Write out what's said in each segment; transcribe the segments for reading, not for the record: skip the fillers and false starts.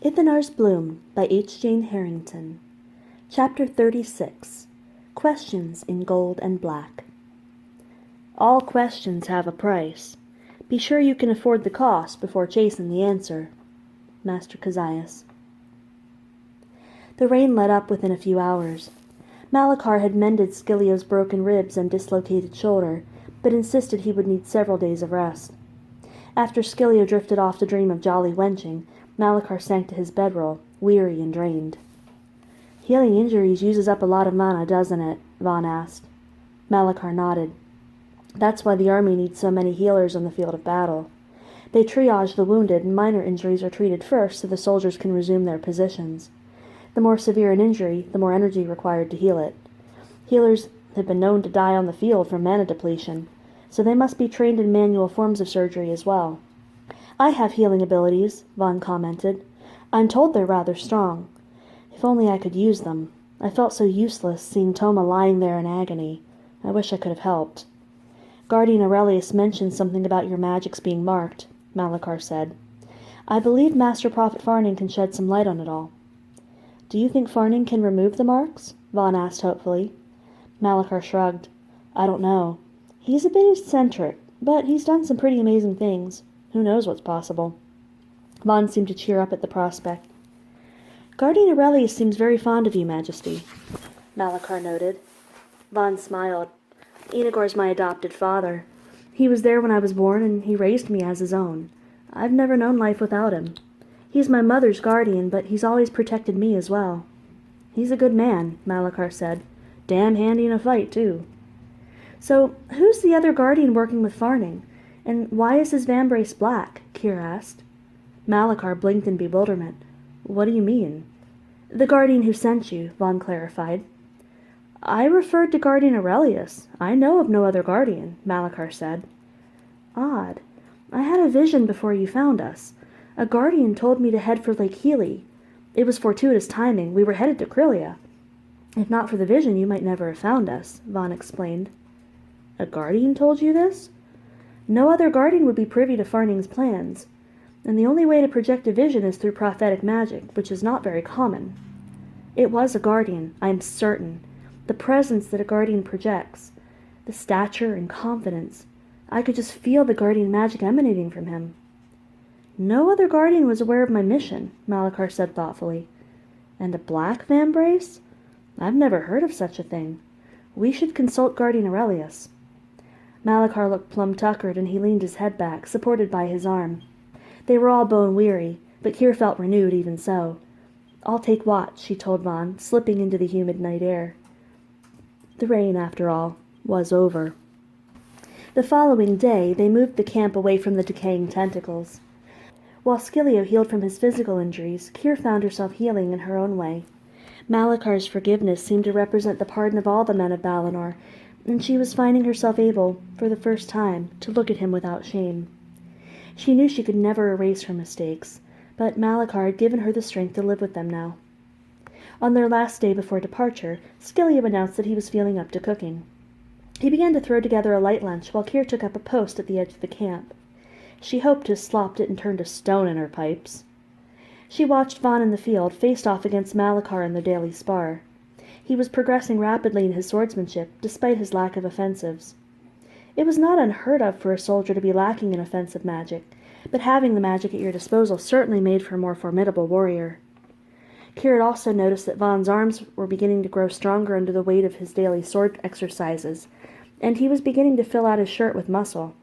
Ithinar's Bloom by H. Jane Harrington. Chapter 36. Questions in Gold and Black. All questions have a price. Be sure you can afford the cost before chasing the answer. Master Kezias. The rain let up within a few hours. Malachar had mended Scilio's broken ribs and dislocated shoulder, but insisted he would need several days of rest. After Scilio drifted off to dream of jolly wenching, Malachar sank to his bedroll, weary and drained. "Healing injuries uses up a lot of mana, doesn't it?" Vaughn asked. Malachar nodded. "That's why the army needs so many healers on the field of battle. They triage the wounded, and minor injuries are treated first so the soldiers can resume their positions. The more severe an injury, the more energy required to heal it. Healers have been known to die on the field from mana depletion, so they must be trained in manual forms of surgery as well." "I have healing abilities," Vaughn commented. "I'm told they're rather strong. If only I could use them. I felt so useless seeing Toma lying there in agony. I wish I could have helped." "Guardian Aurelius mentioned something about your magics being marked," Malachar said. "I believe Master Prophet Farning can shed some light on it all." "Do you think Farning can remove the marks?" Vaughn asked hopefully. Malachar shrugged. "I don't know. He's a bit eccentric, but he's done some pretty amazing things. Who knows what's possible?" Vaughn seemed to cheer up at the prospect. "Guardian Aurelius seems very fond of you, Majesty," Malachar noted. Vaughn smiled. "Enigor's my adopted father. He was there when I was born, and he raised me as his own. I've never known life without him. He's my mother's guardian, but he's always protected me as well." "He's a good man," Malachar said. "Damn handy in a fight, too." "So, who's the other guardian working with Farning? And why is his vambrace black?" Kier asked. Malachar blinked in bewilderment. "What do you mean?" "The guardian who sent you," Vaughn clarified. "I referred to Guardian Aurelius. I know of no other guardian," Malachar said. "Odd. I had a vision before you found us. A guardian told me to head for Lake Healy. It was fortuitous timing. We were headed to Krylia. If not for the vision, you might never have found us," Vaughn explained. "A guardian told you this?" "No other guardian would be privy to Farning's plans. And the only way to project a vision is through prophetic magic, which is not very common. It was a guardian, I am certain. The presence that a guardian projects. The stature and confidence. I could just feel the guardian magic emanating from him." "No other guardian was aware of my mission," Malachar said thoughtfully. "And a black vambrace? I've never heard of such a thing. We should consult Guardian Aurelius." Malachar looked plum-tuckered, and he leaned his head back, supported by his arm. They were all bone-weary, but Kier felt renewed even so. "I'll take watch," she told Vaughn, slipping into the humid night air. The rain, after all, was over. The following day, they moved the camp away from the decaying tentacles. While Scilio healed from his physical injuries, Kier found herself healing in her own way. Malachar's forgiveness seemed to represent the pardon of all the men of Valinor, and she was finding herself able, for the first time, to look at him without shame. She knew she could never erase her mistakes, but Malachar had given her the strength to live with them now. On their last day before departure, Scilio announced that he was feeling up to cooking. He began to throw together a light lunch while Kier took up a post at the edge of the camp. She hoped to have slopped it and turned to stone in her pipes. She watched Vaughn in the field, faced off against Malachar in their daily spar. He was progressing rapidly in his swordsmanship, despite his lack of offensives. It was not unheard of for a soldier to be lacking in offensive magic, but having the magic at your disposal certainly made for a more formidable warrior. Kier had also noticed that Vaughn's arms were beginning to grow stronger under the weight of his daily sword exercises, and he was beginning to fill out his shirt with muscle.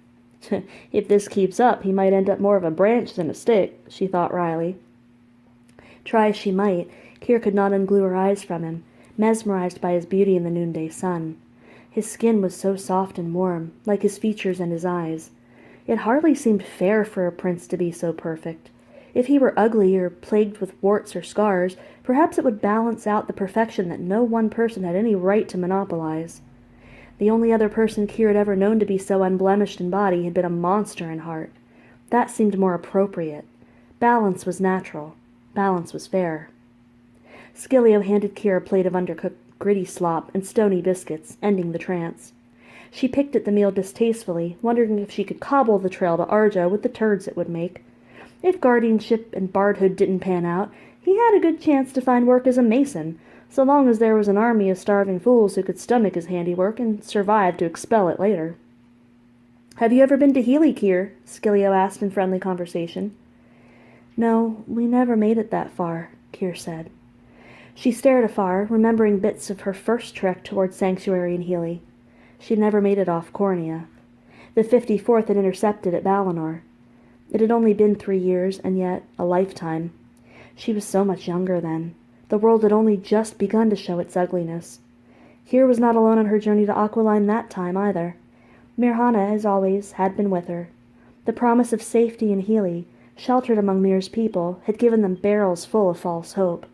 "If this keeps up, he might end up more of a branch than a stick," she thought wryly. Try as she might, Kier could not unglue her eyes from him, mesmerized by his beauty in the noonday sun. His skin was so soft and warm, like his features and his eyes. It hardly seemed fair for a prince to be so perfect. If he were ugly or plagued with warts or scars, perhaps it would balance out the perfection that no one person had any right to monopolize. The only other person Kier had ever known to be so unblemished in body had been a monster in heart. That seemed more appropriate. Balance was natural. Balance was fair. Scilio handed Kier a plate of undercooked gritty slop and stony biscuits, ending the trance. She picked at the meal distastefully, wondering if she could cobble the trail to Arja with the turds it would make. If guardianship and bardhood didn't pan out, he had a good chance to find work as a mason, so long as there was an army of starving fools who could stomach his handiwork and survive to expel it later. "Have you ever been to Healy, Kier?" Scilio asked in friendly conversation. "No, we never made it that far," Kier said. She stared afar, remembering bits of her first trek toward Sanctuary in Healy. She'd never made it off Cornea. The 54th had intercepted at Valinor. It had only been 3 years, and yet a lifetime. She was so much younger then. The world had only just begun to show its ugliness. Kier was not alone on her journey to Aquiline that time, either. Mirhana, as always, had been with her. The promise of safety in Healy, sheltered among Mir's people, had given them barrels full of false hope.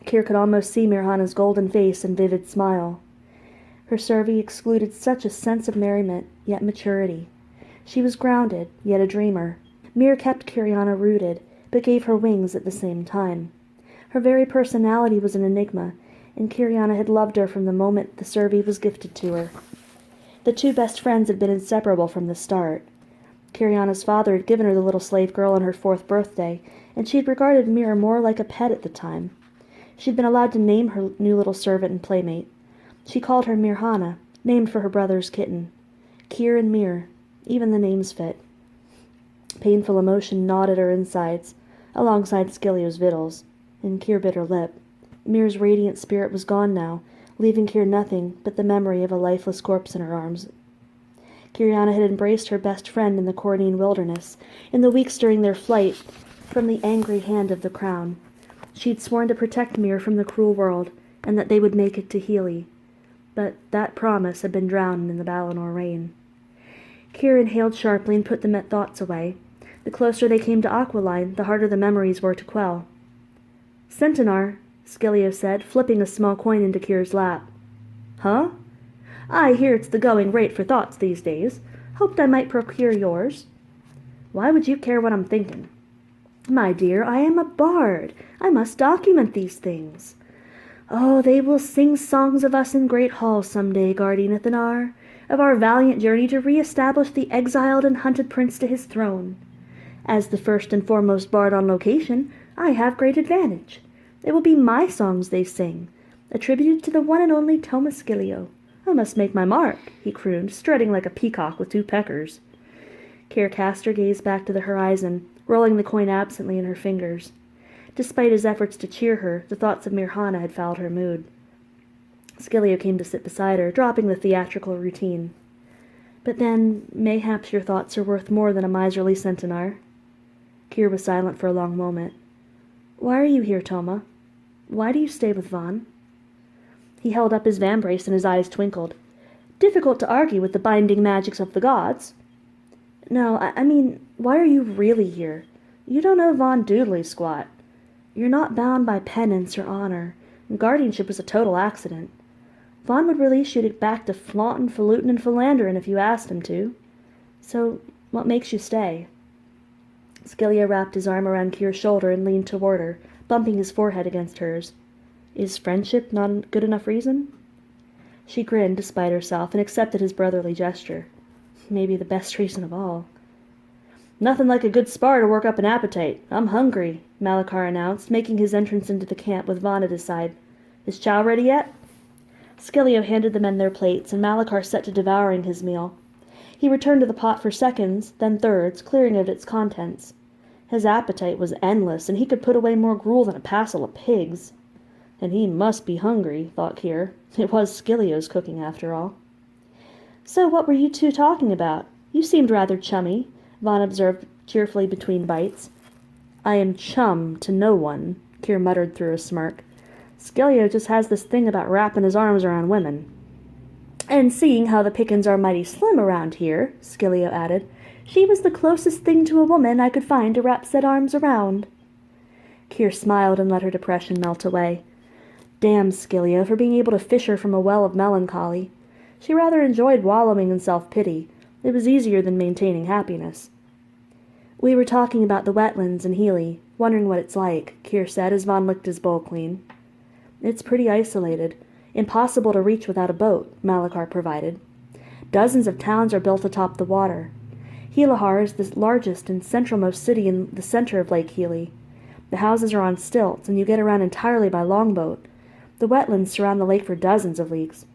Kier could almost see Mirhana's golden face and vivid smile. Her survey excluded such a sense of merriment, yet maturity. She was grounded, yet a dreamer. Mir kept Kiriana rooted, but gave her wings at the same time. Her very personality was an enigma, and Kiriana had loved her from the moment the survey was gifted to her. The two best friends had been inseparable from the start. Kiriana's father had given her the little slave girl on her 4th birthday, and she had regarded Mir more like a pet at the time. She had been allowed to name her new little servant and playmate. She called her Mirhana, named for her brother's kitten. Kier and Mir, even the names fit. Painful emotion gnawed at her insides, alongside Scilio's victuals, and Kier bit her lip. Mir's radiant spirit was gone now, leaving Kier nothing but the memory of a lifeless corpse in her arms. Kiriana had embraced her best friend in the Cornine wilderness, in the weeks during their flight from the angry hand of the crown. She had sworn to protect Mir from the cruel world, and that they would make it to Healy. But that promise had been drowned in the Valinor rain. Kier inhaled sharply and put the thoughts away. The closer they came to Aquiline, the harder the memories were to quell. "Centinar," Scilio said, flipping a small coin into Kier's lap. "Huh? I hear it's the going rate for thoughts these days. Hoped I might procure yours." "Why would you care what I'm thinking?" "My dear, I am a bard. I must document these things." "Oh, they will sing songs of us in great halls some day, guardian Ithinar, of our valiant journey to re-establish the exiled and hunted prince to his throne. As the first and foremost bard on location, I have great advantage. It will be my songs they sing, attributed to the one and only Thomas Scilio. I must make my mark," he crooned, strutting like a peacock with 2 peckers. Kier cast her gaze back to the horizon, rolling the coin absently in her fingers. Despite his efforts to cheer her, the thoughts of Mirhana had fouled her mood. Scilio came to sit beside her, dropping the theatrical routine. "But then, mayhaps your thoughts are worth more than a miserly centinar." Kier was silent for a long moment. "Why are you here, Toma? Why do you stay with Vaughn?" He held up his vambrace and his eyes twinkled. "Difficult to argue with the binding magics of the gods." "No, I mean, why are you really here? You don't know Vaughn Doodley squat. You're not bound by penance or honor. Guardianship was a total accident. Vaughn would release you back to flauntin', falutin', and philandering if you asked him to. So, what makes you stay?" Scilio wrapped his arm around Kier's shoulder and leaned toward her, bumping his forehead against hers. "Is friendship not a good enough reason?" She grinned despite herself and accepted his brotherly gesture. Maybe the best reason of all. "Nothing like a good spar to work up an appetite. I'm hungry," Malachar announced, making his entrance into the camp with Vaughn at his side. "Is chow ready yet?" Scilio handed the men their plates, and Malachar set to devouring his meal. He returned to the pot for seconds, then thirds, clearing of its contents. His appetite was endless, and he could put away more gruel than a passel of pigs. And he must be hungry, thought Kier. It was Scilio's cooking, after all. "So what were you two talking about? You seemed rather chummy," Vaughn observed cheerfully between bites. "I am chum to no one," Kier muttered through a smirk. "Scilio just has this thing about wrapping his arms around women." "And seeing how the pickings are mighty slim around here," Scilio added, "she was the closest thing to a woman I could find to wrap said arms around." Kier smiled and let her depression melt away. Damn Scilio for being able to fish her from a well of melancholy. She rather enjoyed wallowing in self-pity. It was easier than maintaining happiness. "We were talking about the wetlands in Healy, wondering what it's like," Kier said as Vaughn licked his bowl clean. "It's pretty isolated. Impossible to reach without a boat," Malachar provided. "Dozens of towns are built atop the water. Helihar is the largest and centralmost city in the center of Lake Healy. The houses are on stilts, and you get around entirely by longboat. The wetlands surround the lake for dozens of leagues.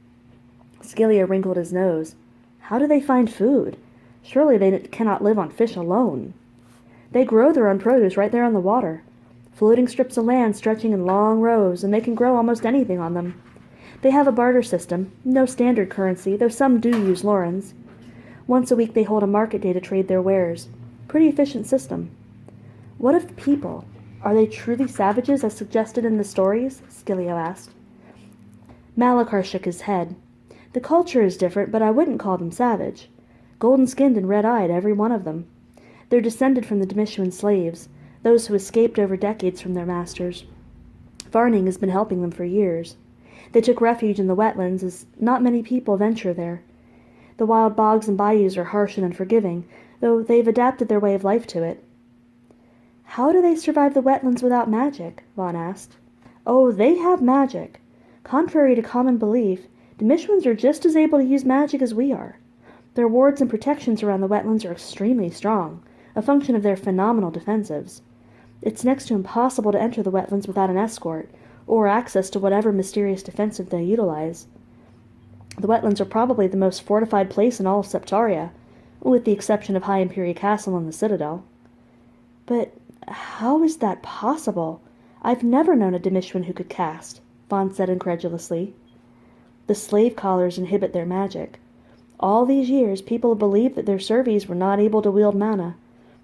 Skillia wrinkled his nose. How do they find food? Surely they cannot live on fish alone. They grow their own produce right there on the water. Floating strips of land stretching in long rows, and they can grow almost anything on them. They have a barter system, no standard currency, though some do use lorens. Once a week they hold a market day to trade their wares. Pretty efficient system. What of the people? Are they truly savages as suggested in the stories? Skilio asked. Malachar shook his head. The culture is different, but I wouldn't call them savage. Golden-skinned and red-eyed, every one of them. They're descended from the Demishuan slaves, those who escaped over decades from their masters. Varning has been helping them for years. They took refuge in the wetlands, as not many people venture there. The wild bogs and bayous are harsh and unforgiving, though they've adapted their way of life to it. How do they survive the wetlands without magic? Vaughn asked. Oh, they have magic. Contrary to common belief, Demishuans are just as able to use magic as we are. Their wards and protections around the wetlands are extremely strong, a function of their phenomenal defensives. It's next to impossible to enter the wetlands without an escort, or access to whatever mysterious defensive they utilize. The wetlands are probably the most fortified place in all of Septaria, with the exception of High Imperia Castle and the Citadel. But how is that possible? I've never known a Demishuan who could cast, Vaughn said incredulously. The slave collars inhibit their magic. All these years, people have believed that their servies were not able to wield mana.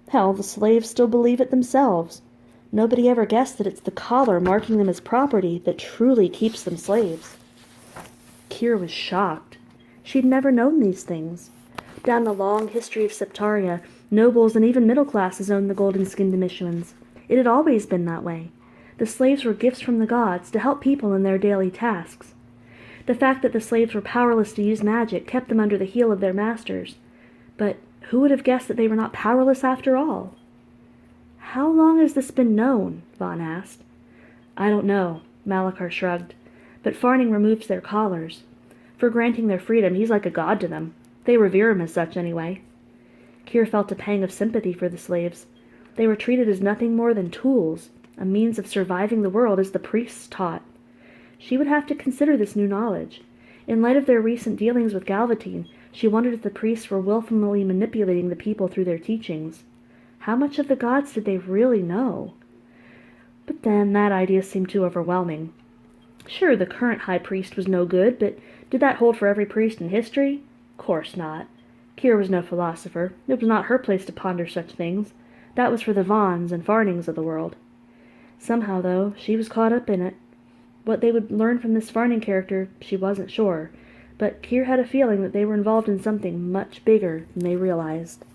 Hell, the slaves still believe it themselves. Nobody ever guessed that it's the collar marking them as property that truly keeps them slaves. Kira was shocked. She'd never known these things. Down the long history of Septaria, nobles and even middle classes owned the golden-skinned Demishuans. It had always been that way. The slaves were gifts from the gods to help people in their daily tasks. The fact that the slaves were powerless to use magic kept them under the heel of their masters. But who would have guessed that they were not powerless after all? How long has this been known? Vaughn asked. I don't know, Malachar shrugged. But Farning removes their collars. For granting their freedom, he's like a god to them. They revere him as such, anyway. Kier felt a pang of sympathy for the slaves. They were treated as nothing more than tools, a means of surviving the world as the priests taught. She would have to consider this new knowledge. In light of their recent dealings with Galvatine, she wondered if the priests were willfully manipulating the people through their teachings. How much of the gods did they really know? But then that idea seemed too overwhelming. Sure, the current high priest was no good, but did that hold for every priest in history? Course not. Kira was no philosopher. It was not her place to ponder such things. That was for the Vaughns and Farnings of the world. Somehow, though, she was caught up in it. What they would learn from this Farning character, she wasn't sure, but Kier had a feeling that they were involved in something much bigger than they realized.